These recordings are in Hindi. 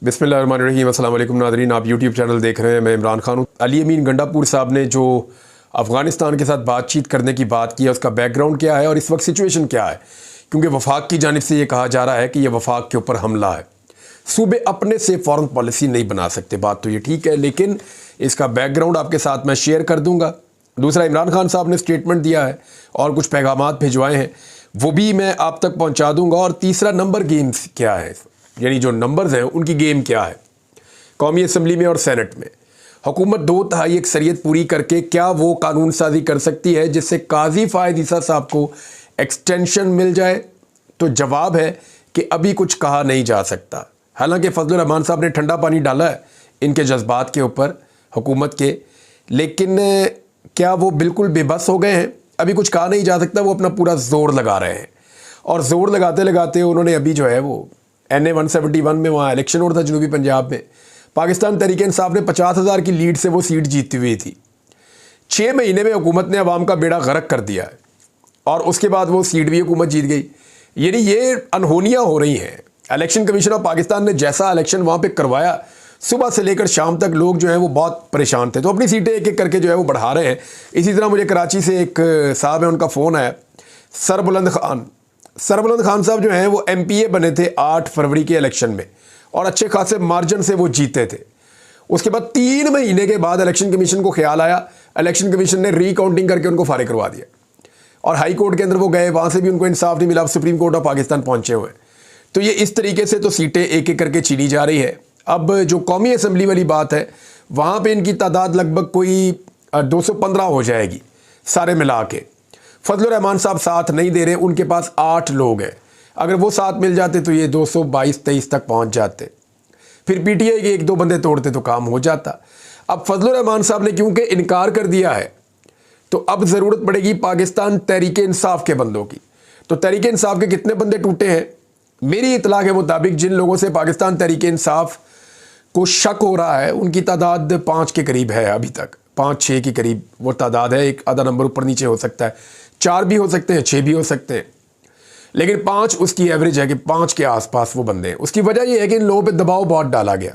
बिस्मिल्लाहिर्रहमानिर्रहीम। अस्सलाम वालेकुम नाज़रीन, आप यूट्यूब चैनल देख रहे हैं। मैं इमरान खान हूँ। अली अमीन गंडापुर साहब ने जो अफ़गानिस्तान के साथ बातचीत करने की बात की है, उसका बैकग्राउंड क्या है और इस वक्त सिचुएशन क्या है, क्योंकि वफाक की जानिब से ये कहा जा रहा है कि यह वफाक के ऊपर हमला है। सूबे अपने से फ़ॉरेन पॉलिसी नहीं बना सकते, बात तो ये ठीक है, लेकिन इसका बैकग्राउंड आपके साथ मैं शेयर कर दूँगा। दूसरा, इमरान खान साहब ने स्टेटमेंट दिया है और कुछ पैगामात भिजवाए हैं, वो भी मैं आप तक पहुँचा दूँगा। और तीसरा, नंबर गेम्स क्या है, यानी जो नंबर्स हैं उनकी गेम क्या है। कौमी असम्बली में और सेनेट में हुकूमत 2/3 अक्सरियत पूरी करके क्या वो कानून साजी कर सकती है जिससे काजी फ़ायद ईसा साहब को एक्सटेंशन मिल जाए? तो जवाब है कि अभी कुछ कहा नहीं जा सकता। हालांकि फजलुर रहमान साहब ने ठंडा पानी डाला है इनके जज्बात के ऊपर हुकूमत के, लेकिन क्या वो बिल्कुल बेबस हो गए हैं? अभी कुछ कहा नहीं जा सकता। वो अपना पूरा जोर लगा रहे हैं और जोर लगाते लगाते उन्होंने अभी जो है वो NA 171 में वहाँ इलेक्शन हो रहा था जनूबी पंजाब में, पाकिस्तान तहरीक इंसाफ ने 50,000 की लीड से वो सीट जीती हुई थी। 6 महीने में हुकूमत ने अवाम का बेड़ा गर्क कर दिया है और उसके बाद वो सीट भी हुकूमत जीत गई। यानी ये अनहोनियाँ हो रही हैं। इलेक्शन कमीशन ऑफ पाकिस्तान ने जैसा इलेक्शन वहाँ पे करवाया, सुबह से लेकर शाम तक लोग जो हैं वो बहुत परेशान थे, तो अपनी सीटें एक एक करके जो है वो बढ़ा रहे हैं। इसी तरह मुझे कराची से एक साहब है, उनका फ़ोन आया, सरबुलंद खान साहब जो हैं वो MPA बने थे 8 फरवरी के इलेक्शन में और अच्छे खासे मार्जिन से वो जीते थे। उसके बाद 3 महीने के बाद इलेक्शन कमीशन को ख्याल आया, इलेक्शन कमीशन ने रीकाउंटिंग करके उनको फारिग करवा दिया और हाई कोर्ट के अंदर वो गए, वहाँ से भी उनको इंसाफ नहीं मिला, अब सुप्रीम कोर्ट ऑफ पाकिस्तान पहुँचे हुए हैं। तो ये इस तरीके से तो सीटें एक एक करके छीनी जा रही है। अब जो कौमी असम्बली वाली बात है, वहाँ पर इनकी तादाद लगभग कोई 215 हो जाएगी सारे मिला के। फजलुर रहमान साहब साथ नहीं दे रहे, उनके पास 8 लोग हैं। अगर वो साथ मिल जाते तो ये 222-23 तक पहुंच जाते, फिर PTI के 1-2 बंदे तोड़ते तो काम हो जाता। अब फजलुर रहमान साहब ने क्योंकि इनकार कर दिया है, तो अब ज़रूरत पड़ेगी पाकिस्तान तहरीक इंसाफ के बंदों की। तो तहरीक इंसाफ के कितने बंदे टूटे हैं? मेरी इतला के मुताबिक जिन लोगों से पाकिस्तान तहरीक इंसाफ को शक हो रहा है, उनकी तादाद 5 के करीब है अभी तक, 5-6 के करीब वो तादाद है। एक आधा नंबर ऊपर नीचे हो सकता है, 4 भी हो सकते हैं, 6 भी हो सकते हैं, लेकिन 5 उसकी एवरेज है कि 5 के आसपास वो बंदे हैं। उसकी वजह यह है कि इन लोगों पे दबाव बहुत डाला गया,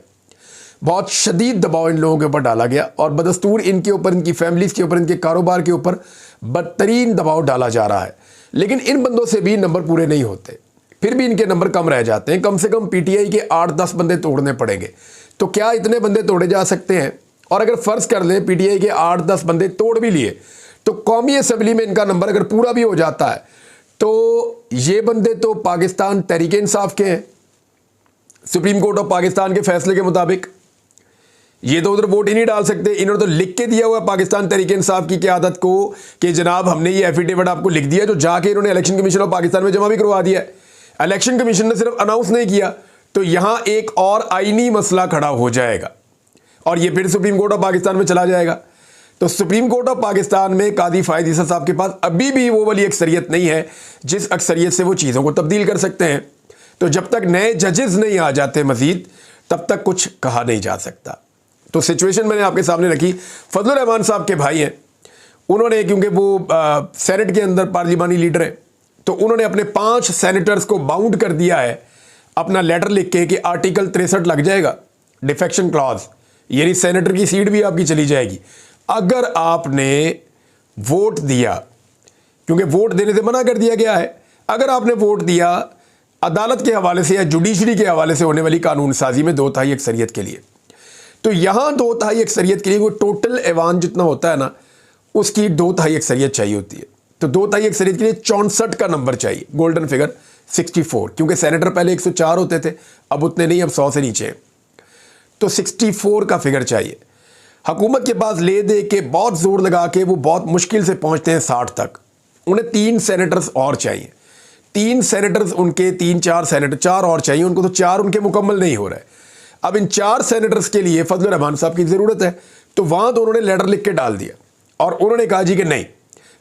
बहुत शदीद दबाव इन लोगों के ऊपर डाला गया और बदस्तूर इनके ऊपर, इनकी फैमिलीज़ के ऊपर, इनके कारोबार के ऊपर बदतरीन दबाव डाला जा रहा है। लेकिन इन बंदों से भी नंबर पूरे नहीं होते, फिर भी इनके नंबर कम रह जाते हैं। कम से कम PTI के 8-10 बंदे तोड़ने पड़ेंगे। तो क्या इतने बंदे तोड़े जा सकते हैं? और अगर फ़र्ज़ कर लें PTI के 8-10 बंदे तोड़ भी लिए, तो कौमी असम्बली में इनका नंबर अगर पूरा भी हो जाता है, तो ये बंदे तो पाकिस्तान तहरीक इंसाफ के हैं सुप्रीम कोर्ट ऑफ पाकिस्तान के फैसले के मुताबिक। ये तो उधर वोट ही नहीं डाल सकते। इन्होंने तो लिख के दिया हुआ पाकिस्तान तहरीक इंसाफ की क़यादत को कि जनाब हमने ये एफिडेविट आपको लिख दिया, जो जाके इन्होंने इलेक्शन कमीशन ऑफ पाकिस्तान में जमा भी करवा दिया है। इलेक्शन कमीशन ने सिर्फ अनाउंस नहीं किया, तो यहाँ एक और आईनी मसला खड़ा हो जाएगा और ये फिर सुप्रीम कोर्ट ऑफ पाकिस्तान में चला जाएगा। तो सुप्रीम कोर्ट ऑफ पाकिस्तान में कादी फ़ायद ईसा साहब के पास अभी भी वो वाली अक्सरियत नहीं है जिस अक्सरियत से वो चीज़ों को तब्दील कर सकते हैं। तो जब तक नए जजेस नहीं आ जाते मज़ीद, तब तक कुछ कहा नहीं जा सकता। तो सिचुएशन मैंने आपके सामने रखी। फजलुर रहमान साहब के भाई हैं, उन्होंने, क्योंकि वो सेनेट के अंदर पार्लिमानी लीडर हैं, तो उन्होंने अपने 5 सेनेटर्स को बाउंड कर दिया है अपना लेटर लिख के कि आर्टिकल 63 लग जाएगा, डिफेक्शन क्लॉज, यानी सेनेटर की सीट भी आपकी चली जाएगी अगर आपने वोट दिया, क्योंकि वोट देने से मना कर दिया गया है। अगर आपने वोट दिया अदालत के हवाले से या जुडिशरी के हवाले से होने वाली कानून साजी में 2/3 अक्सरियत के लिए, तो यहाँ 2/3 अक्सरियत के लिए वो टोटल ऐवान जितना होता है ना, उसकी 2/3 अक्सरियत चाहिए होती है। तो 2/3 अक्सरियत के लिए 64 का नंबर चाहिए, गोल्डन फिगर 64, क्योंकि सेनेटर पहले 104 होते थे, अब उतने नहीं, अब 100 से नीचे हैं, तो 64 का फिगर चाहिए। हुकूमत के पास ले दे के बहुत ज़ोर लगा के वो बहुत मुश्किल से पहुंचते हैं 60 तक। उन्हें 3 सेनेटर्स और चाहिए, 3 सेनेटर्स उनके, 3-4 सेनेटर 4 और चाहिए उनको, तो 4 उनके मुकम्मल नहीं हो रहे। अब इन 4 सेनेटर्स के लिए फजलुर रहमान साहब की ज़रूरत है, तो वहाँ तो उन्होंने लेटर लिख के डाल दिया और उन्होंने कहा जी कि नहीं,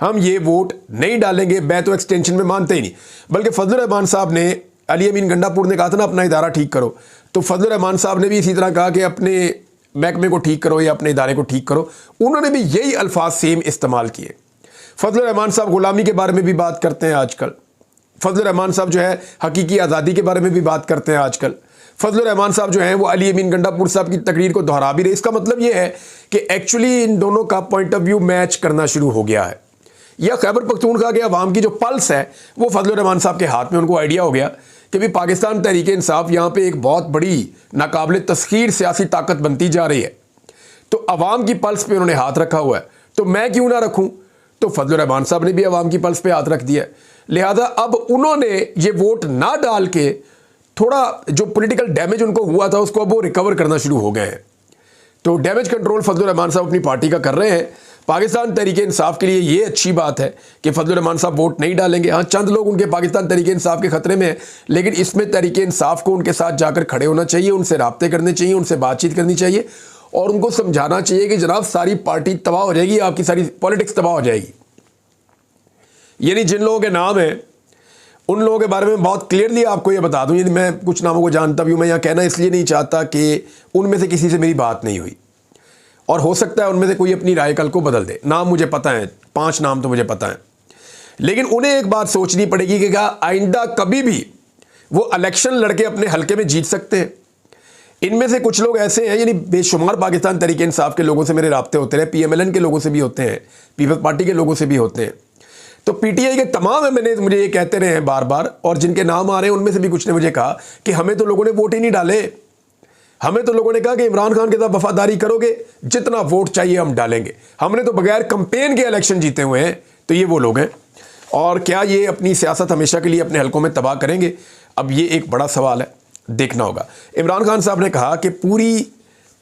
हम ये वोट नहीं डालेंगे। मैं तो एक्सटेंशन में मानते ही नहीं, बल्कि फजलुर रहमान साहब ने, अली अमीन गंडापुर ने कहा था ना अपना इदारा ठीक करो, तो फजलुर रहमान साहब ने भी इसी तरह कहा कि अपने महकमे को ठीक करो या अपने इदारे को ठीक करो। उन्होंने भी यही अल्फाज सेम इस्तेमाल किए। फजलुर रहमान साहब गुलामी के बारे में भी बात करते हैं आजकल। फजलुर रहमान साहब जो है हकीकी आज़ादी के बारे में भी बात करते हैं आजकल। फजलुर रहमान साहब जो हैं वो अली अमीन गंडापुर साहब की तकरीर को दोहरा भी रहे। इसका मतलब ये है कि एक्चुअली इन दोनों का पॉइंट ऑफ व्यू मैच करना शुरू हो गया है, या खैबर पख्तूनख्वा के अवाम की जो पल्स है वो फजलुर रहमान साहब के हाथ में। उनको आइडिया हो गया कि भी पाकिस्तान तहरीक इंसाफ यहाँ पे एक बहुत बड़ी नाकाबिल तस्खीर सियासी ताकत बनती जा रही है, तो अवाम की पल्स पे उन्होंने हाथ रखा हुआ है, तो मैं क्यों ना रखूं। तो फजलुर रहमान साहब ने भी अवाम की पल्स पे हाथ रख दिया है, लिहाजा अब उन्होंने ये वोट ना डाल के थोड़ा जो पॉलिटिकल डैमेज उनको हुआ था उसको अब वो रिकवर करना शुरू हो गए हैं। तो डैमेज कंट्रोल फजलुर रहमान साहब अपनी पार्टी का कर रहे हैं। पाकिस्तान तहरीक इंसाफ के लिए ये अच्छी बात है कि फजलुर रहमान साहब वोट नहीं डालेंगे। हाँ, चंद लोग उनके पाकिस्तान तहरीक इंसाफ के खतरे में हैं, लेकिन इसमें तहरीक इंसाफ को उनके साथ जाकर खड़े होना चाहिए, उनसे राब्ते करने चाहिए, उनसे बातचीत करनी चाहिए और उनको समझाना चाहिए कि जनाब सारी पार्टी तबाह हो जाएगी, आपकी सारी पॉलिटिक्स तबाह हो जाएगी। यानी जिन लोगों के नाम हैं उन लोगों के बारे में बहुत क्लियरली आपको ये बता दूं, यानी मैं कुछ नामों को जानता भी हूं, मैं यहाँ कहना इसलिए नहीं चाहता कि उनमें से किसी से मेरी बात नहीं हुई, और हो सकता है उनमें से कोई अपनी राय कल को बदल दे। नाम मुझे पता है, 5 नाम तो मुझे पता है, लेकिन उन्हें एक बात सोचनी पड़ेगी कि क्या आइंदा कभी भी वो इलेक्शन लड़के अपने हल्के में जीत सकते हैं। इनमें से कुछ लोग ऐसे हैं, यानी बेशुमार पाकिस्तान तहरीक इंसाफ के लोगों से मेरे राब्ते होते रहे, PMLN के लोगों से भी होते हैं, पीपल्स पार्टी के लोगों से भी होते हैं, तो PTI के तमाम MNAs मुझे ये कहते रहे हैं बार बार, और जिनके नाम आ रहे हैं उनमें से भी कुछ ने मुझे कहा कि हमें तो लोगों ने वोट ही नहीं डाले, हमें तो लोगों ने कहा कि इमरान खान के साथ वफादारी करोगे, जितना वोट चाहिए हम डालेंगे, हमने तो बगैर कंपेन के इलेक्शन जीते हुए हैं। तो ये वो लोग हैं, और क्या ये अपनी सियासत हमेशा के लिए अपने हलकों में तबाह करेंगे, अब ये एक बड़ा सवाल है, देखना होगा। इमरान खान साहब ने कहा कि पूरी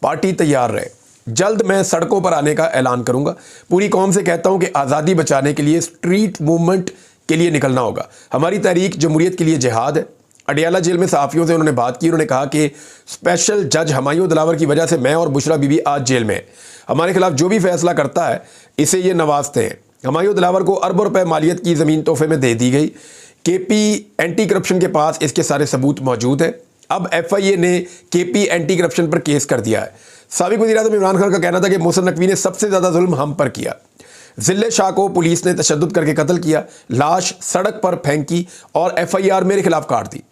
पार्टी तैयार रहे, जल्द मैं सड़कों पर आने का ऐलान करूंगा, पूरी कौम से कहता हूं कि आज़ादी बचाने के लिए स्ट्रीट मूवमेंट के लिए निकलना होगा, हमारी तहरीक जमहूरियत के लिए जिहाद है। अडियाला जेल में सहाफ़ियों से उन्होंने बात की, उन्होंने कहा कि स्पेशल जज हुमायूं दिलावर की वजह से मैं और बुशरा बीबी आज जेल में हैं, हमारे खिलाफ जो भी फैसला करता है इसे ये नवाजते हैं। हुमायूं दिलावर को अरबों रुपए मालियत की ज़मीन तोहफे में दे दी गई, KP एंटी करप्शन के पास इसके सारे सबूत मौजूद हैं। अब FIA ने KP एंटी करप्शन पर केस कर दिया है। साबिक वज़ीर-ए-आज़म इमरान खान का कहना था कि मोहसिन नकवी ने सबसे ज़्यादा जुल्म हम पर किया, जिले शाह को पुलिस ने तशद्दुद करके कत्ल किया, लाश सड़क पर फेंकी और FIR मेरे खिलाफ काट दी।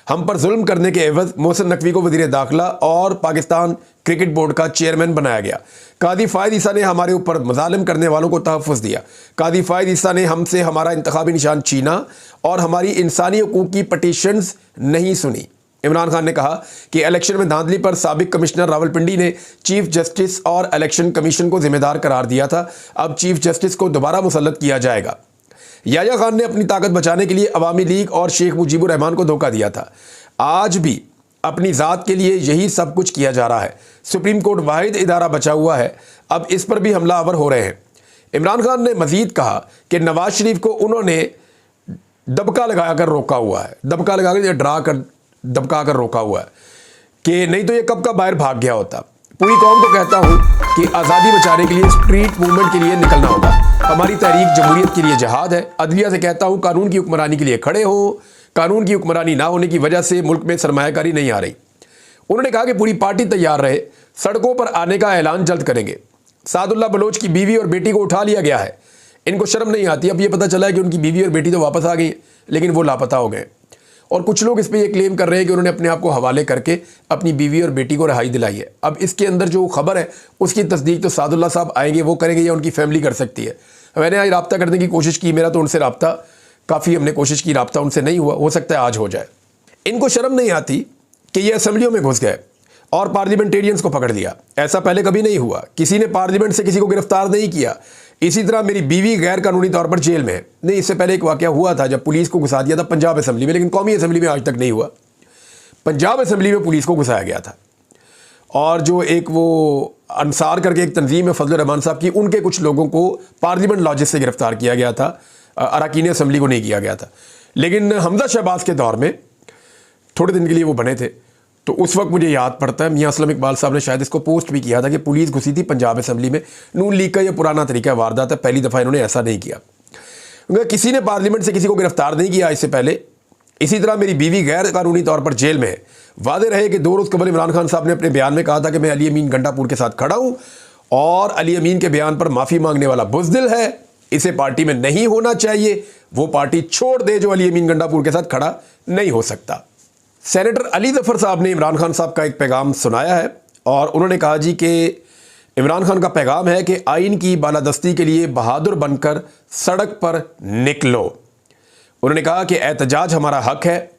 हम पर जुल्म करने के एवज मोहसिन नकवी को वज़ीर दाखिला और पाकिस्तान क्रिकेट बोर्ड का चेयरमैन बनाया गया। कादी फ़ायद ईसा ने हमारे ऊपर मज़ालिम करने वालों को तहफ़्फ़ुज़ दिया। कादी फ़ायद ईसा ने हमसे हमारा इंतखाबी निशान छीना और हमारी इंसानी हकूक़ की पटिशन्स नहीं सुनी। इमरान खान ने कहा कि इलेक्शन में धांधली पर साबिक कमिश्नर रावलपिंडी ने चीफ जस्टिस और इलेक्शन कमीशन को जिम्मेदार करार दिया था, अब चीफ जस्टिस को दोबारा मुसल्लत किया जाएगा। याया खान ने अपनी ताकत बचाने के लिए अवामी लीग और शेख मुजीबुर रहमान को धोखा दिया था, आज भी अपनी ज़ात के लिए यही सब कुछ किया जा रहा है। सुप्रीम कोर्ट वाहिद इदारा बचा हुआ है, अब इस पर भी हमलावर हो रहे हैं। इमरान खान ने मजीद कहा कि नवाज शरीफ को उन्होंने दबका लगाकर रोका हुआ है, दबका लगाकर डरा कर दबका कर रोका हुआ है कि नहीं तो ये कब का बाहर भाग गया होता। पूरी कौम को कहता हूं कि आज़ादी बचाने के लिए स्ट्रीट मूवमेंट के लिए निकलना होगा, हमारी तहरीक जमहूरियत के लिए जिहाद है। अदलिया से कहता हूं कानून की हुक्मरानी के लिए खड़े हो, कानून की हुक्मरानी ना होने की वजह से मुल्क में सरमायाकारी नहीं आ रही। उन्होंने कहा कि पूरी पार्टी तैयार रहे, सड़कों पर आने का ऐलान जल्द करेंगे। सादुल्लाह बलोच की बीवी और बेटी को उठा लिया गया है, इनको शर्म नहीं आती। अब ये पता चला है कि उनकी बीवी और बेटी तो वापस आ गई, लेकिन वो लापता हो गए, और कुछ लोग इस पर यह क्लेम कर रहे हैं कि उन्होंने अपने आप को हवाले करके अपनी बीवी और बेटी को रिहाई दिलाई है। अब इसके अंदर जो खबर है उसकी तस्दीक तो सादुल्लाह साहब आएंगे वो करेंगे या उनकी फैमिली कर सकती है। मैंने आज रब्ता करने की कोशिश की, मेरा तो उनसे रब्ता काफ़ी हमने कोशिश की, रब्ता उनसे नहीं हुआ, हो सकता है आज हो जाए। इनको शर्म नहीं आती कि ये असेंबलियों में घुस गए और पार्लियामेंटेरियंस को पकड़ लिया, ऐसा पहले कभी नहीं हुआ, किसी ने पार्लियामेंट से किसी को गिरफ्तार नहीं किया। इसी तरह मेरी बीवी गैर कानूनी तौर पर जेल में है। नहीं, इससे पहले एक वाकया हुआ था जब पुलिस को घुसा दिया था पंजाब असेंबली में, लेकिन कौमी असेंबली में आज तक नहीं हुआ। पंजाब असेंबली में पुलिस को घुसाया गया था, और जो एक वो अंसार करके एक तंजीम है फजलुर रहमान साहब की, उनके कुछ लोगों को पार्लियामेंट लॉजेस से गिरफ्तार किया गया था, अरकान असेंबली को नहीं किया गया था। लेकिन हमजा शहबाज के दौर में थोड़े दिन के लिए वो बने थे, तो उस वक्त मुझे याद पड़ता है मियां असलम इकबाल साहब ने शायद इसको पोस्ट भी किया था कि पुलिस घुसी थी पंजाब असेंबली में। नून लीग का यह पुराना तरीका वारदात है, पहली दफ़ा इन्होंने ऐसा नहीं किया, क्योंकि किसी ने पार्लियामेंट से किसी को गिरफ्तार नहीं किया इससे पहले। इसी तरह मेरी बीवी गैर कानूनी तौर पर जेल में है। वादे रहे कि 2 रोज़ कबल इमरान खान साहब ने अपने बयान में कहा था कि मैं अली अमीन गंडापुर के साथ खड़ा हूँ, और अली अमीन के बयान पर माफ़ी मांगने वाला बुज़दिल है, इसे पार्टी में नहीं होना चाहिए, वो पार्टी छोड़ दे जो अली अमीन गंडापुर के साथ खड़ा नहीं हो सकता। सेनेटर अली जफर साहब ने इमरान खान साहब का एक पैगाम सुनाया है और उन्होंने कहा जी कि इमरान खान का पैगाम है कि आइन की बालादस्ती के लिए बहादुर बनकर सड़क पर निकलो। उन्होंने कहा कि एहतजाज हमारा हक है।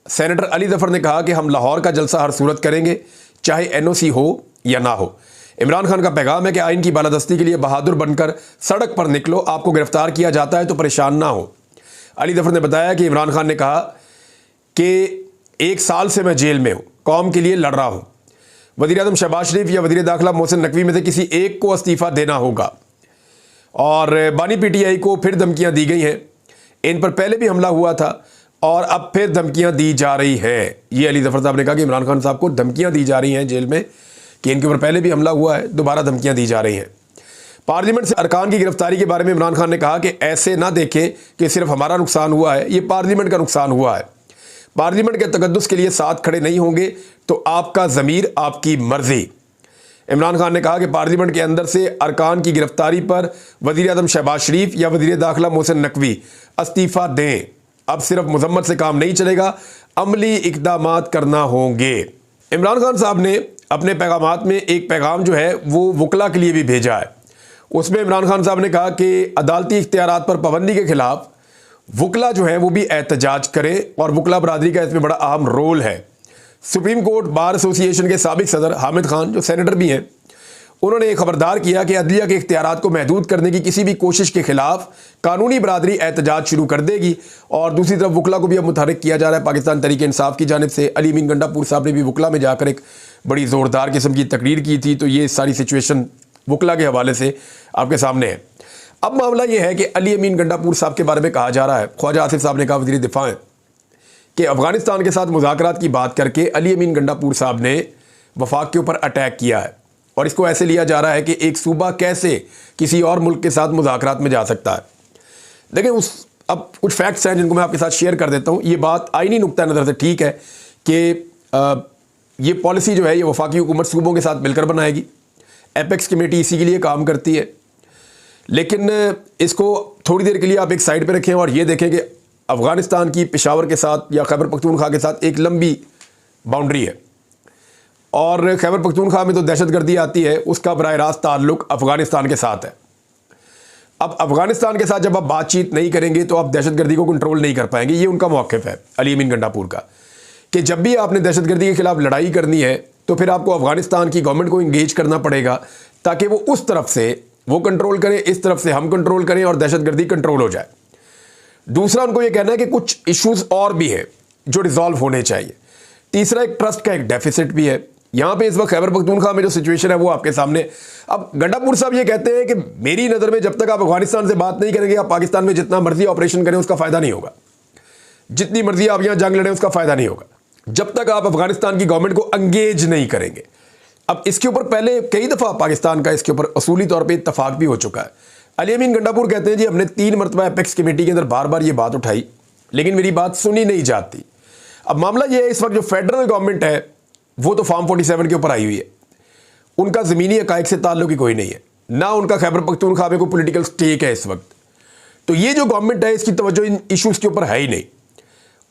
सेनेटर अली जफर ने कहा कि हम लाहौर का जलसा हर सूरत करेंगे, चाहे एनओसी हो या ना हो। इमरान खान का पैगाम है कि आइन की बालादस्ती के लिए बहादुर बनकर सड़क पर निकलो, आपको गिरफ्तार किया जाता है तो परेशान ना हो। अली जफर ने बताया कि इमरान खान ने कहा कि 1 साल से मैं जेल में हूँ, कौम के लिए लड़ रहा हूँ। वज़ीर-ए-आज़म शहबाज शरीफ या वज़ीर दाखिला मोहसिन नकवी में से किसी एक को इस्तीफ़ा देना होगा। और बानी पीटीआई को फिर धमकियाँ दी गई हैं। इन पर पहले भी हमला हुआ था और अब फिर धमकियाँ दी जा रही हैं। ये अली जफर साहब ने कहा कि इमरान खान साहब को धमकियाँ दी जा रही हैं जेल में, कि इनके ऊपर पहले भी हमला हुआ है, दोबारा धमकियाँ दी जा रही हैं। पार्लियामेंट से अरकान की गिरफ्तारी के बारे में इमरान खान ने कहा कि ऐसे ना देखें कि सिर्फ हमारा नुकसान हुआ है, ये पार्लियामेंट का नुकसान हुआ है। पार्लियामेंट के तकद्दुस के लिए साथ खड़े नहीं होंगे तो आपका ज़मीर, आपकी मर्जी। इमरान खान ने कहा कि पार्लियामेंट के अंदर से अरकान की गिरफ्तारी पर वज़ीर-ए-आज़म शहबाज शरीफ या वज़ीर दाखिला मोहसिन नकवी इस्तीफ़ा दें। अब सिर्फ मजम्मत से काम नहीं चलेगा, अमली इक़दामात करना होंगे। इमरान खान साहब ने अपने पैगामात में एक पैगाम जो है वो वकला के लिए भी भेजा है। उसमें इमरान खान साहब ने कहा कि अदालती इख्तियारात पर पाबंदी के खिलाफ वकला जो है वो भी एहतजाज करें और वकला बरादरी का इसमें बड़ा अहम रोल है। सुप्रीम कोर्ट बार एसोसिएशन के साबिक सदर हामिद खान, जो सेनेटर भी हैं, उन्होंने खबरदार किया कि अदलिया के इख्तियारात को महदूद करने की किसी भी कोशिश के खिलाफ कानूनी बरादरी एहतजाज शुरू कर देगी। और दूसरी तरफ वकला को भी अब मुतहरिक किया जा रहा है। पाकिस्तान तहरीक इंसाफ की जानिब से अली अमीन गंडापुर साहब ने भी वकला में जाकर एक बड़ी ज़ोरदार किस्म की तकरीर की थी। तो ये सारी सिचुएशन वकला के हवाले से आपके सामने है। अब मामला ये है कि अली अमीन गंडापुर साहब के बारे में कहा जा रहा है, ख्वाजा आसिफ साहब ने कहा, वज़ीर दिफा हैं, कि अफ़गानिस्तान के साथ मुज़ाकरात की बात करके अली अमीन गंडापुर साहब ने वफाक के ऊपर अटैक किया है। और इसको ऐसे लिया जा रहा है कि एक सूबा कैसे किसी और मुल्क के साथ मुज़ाकरात में जा सकता है। लेकिन अब कुछ फैक्ट्स हैं जिनको मैं आपके साथ शेयर कर देता हूँ। ये बात आईनी नुक्ता नज़र से ठीक है कि ये पॉलिसी जो है ये वफाकी हुकूमत सूबों के साथ मिलकर बनाएगी। एपेक्स कमेटी इसी के लिए काम करती है। लेकिन इसको थोड़ी देर के लिए आप एक साइड पे रखें और ये देखें कि अफ़गानिस्तान की पेशावर के साथ या खैबर पख्तूनख्वा के साथ एक लंबी बाउंड्री है और खैबर पख्तूनख्वा में तो दहशतगर्दी आती है, उसका बराह रास्त ताल्लुक़ अफ़गानिस्तान के साथ है। अब अफ़गानिस्तान के साथ जब आप बातचीत नहीं करेंगे तो आप दहशतगर्दी को कंट्रोल नहीं कर पाएंगे। ये उनका मौक़िफ़ है अली अमीन गंडापुर का, कि जब भी आपने दहशतगर्दी के ख़िलाफ़ लड़ाई करनी है तो फिर आपको अफ़गानिस्तान की गवर्नमेंट को इंगेज करना पड़ेगा ताकि वो उस तरफ से वो कंट्रोल करें, इस तरफ से हम कंट्रोल करें और दहशतगर्दी कंट्रोल हो जाए। दूसरा, उनको ये कहना है कि कुछ इश्यूज और भी हैं जो रिजॉल्व होने चाहिए। तीसरा, एक ट्रस्ट का एक डेफिसिट भी है। यहाँ पे इस वक्त खैबर पख्तूनख्वा में जो सिचुएशन है वो आपके सामने। अब गंडापुर साहब ये कहते हैं कि मेरी नज़र में जब तक आप अफगानिस्तान से बात नहीं करेंगे, आप पाकिस्तान में जितना मर्जी ऑपरेशन करें उसका फ़ायदा नहीं होगा, जितनी मर्जी आप यहाँ जंग लड़ें उसका फ़ायदा नहीं होगा, जब तक आप अफगानिस्तान की गवर्नमेंट को एंगेज नहीं करेंगे। अब इसके ऊपर पहले कई दफ़ा पाकिस्तान का इसके ऊपर असूली तौर पे इत्तफाक भी हो चुका है। अली अमीन गंडापुर कहते हैं जी हमने 3 मरतबा एपेक्स कमेटी के अंदर बार बार ये बात उठाई लेकिन मेरी बात सुनी नहीं जाती। अब मामला ये है, इस वक्त जो फेडरल गवर्नमेंट है वो तो फॉर्म 47 के ऊपर आई हुई है, उनका ज़मीनी हक़ाइक़ से ताल्लुक़ ही कोई नहीं है, ना उनका खैबर पख्तूनख्वा में कोई पॉलिटिकल स्टेक है इस वक्त। तो ये जो गवर्नमेंट है इसकी तवज्जो इन इशूज़ के ऊपर है ही नहीं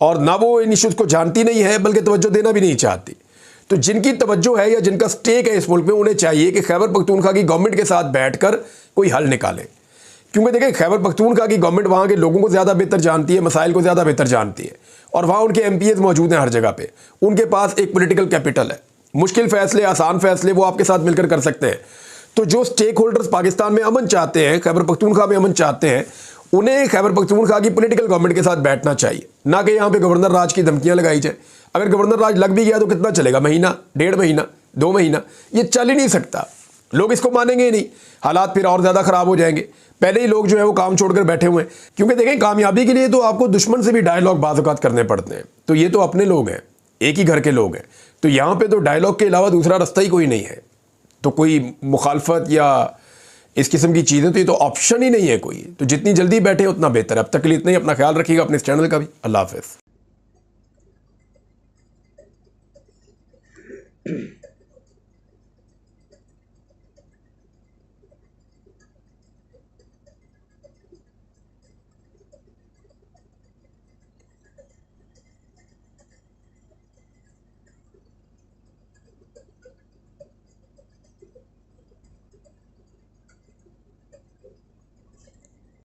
और ना वो इन इशूज़ को जानती नहीं है बल्कि तवज्जो देना भी नहीं चाहती। तो जिनकी तवज्जो है या जिनका स्टेक है इस मुल्क में, उन्हें चाहिए कि खैबर पख्तूनख्वा की गवर्नमेंट के साथ बैठकर कोई हल निकाले। क्योंकि देखिए खैबर पख्तूनख्वा की गवर्नमेंट वहाँ के लोगों को ज़्यादा बेहतर जानती है, मसाइल को ज़्यादा बेहतर जानती है और वहाँ उनके MPs मौजूद हैं हर जगह पे, उनके पास एक पॉलिटिकल कैपिटल है, मुश्किल फैसले, आसान फैसले वो आपके साथ मिलकर कर सकते हैं। तो जो स्टेक होल्डर्स पाकिस्तान में अमन चाहते हैं, खैबर पख्तूनख्वा में अमन चाहते हैं, उन्हें खैबर पख्तूनख्वा की पॉलिटिकल गवर्नमेंट के साथ बैठना चाहिए, ना कि यहाँ पे गवर्नर राज की धमकियाँ लगाई जाए। अगर गवर्नर राज लग भी गया तो कितना चलेगा, महीना, 1.5 महीना, 2 महीना, ये चल ही नहीं सकता। लोग इसको मानेंगे ही नहीं, हालात फिर और ज़्यादा ख़राब हो जाएंगे। पहले ही लोग जो है वो काम छोड़कर बैठे हुए हैं, क्योंकि देखें कामयाबी के लिए तो आपको दुश्मन से भी डायलॉग बाज़ औक़ात करने पड़ते हैं। तो ये तो अपने लोग हैं, एक ही घर के लोग हैं, तो यहाँ पे तो डायलॉग के अलावा दूसरा रास्ता ही कोई नहीं है। तो कोई मुखालफत या इस किस्म की चीज़ें तो ये तो ऑप्शन ही नहीं है कोई। तो जितनी जल्दी बैठे उतना बेहतर है। अब तक के लिए इतना ही। अपना ख्याल रखिएगा, अपने इस चैनल का भी। अल्लाह हाफ़िज़।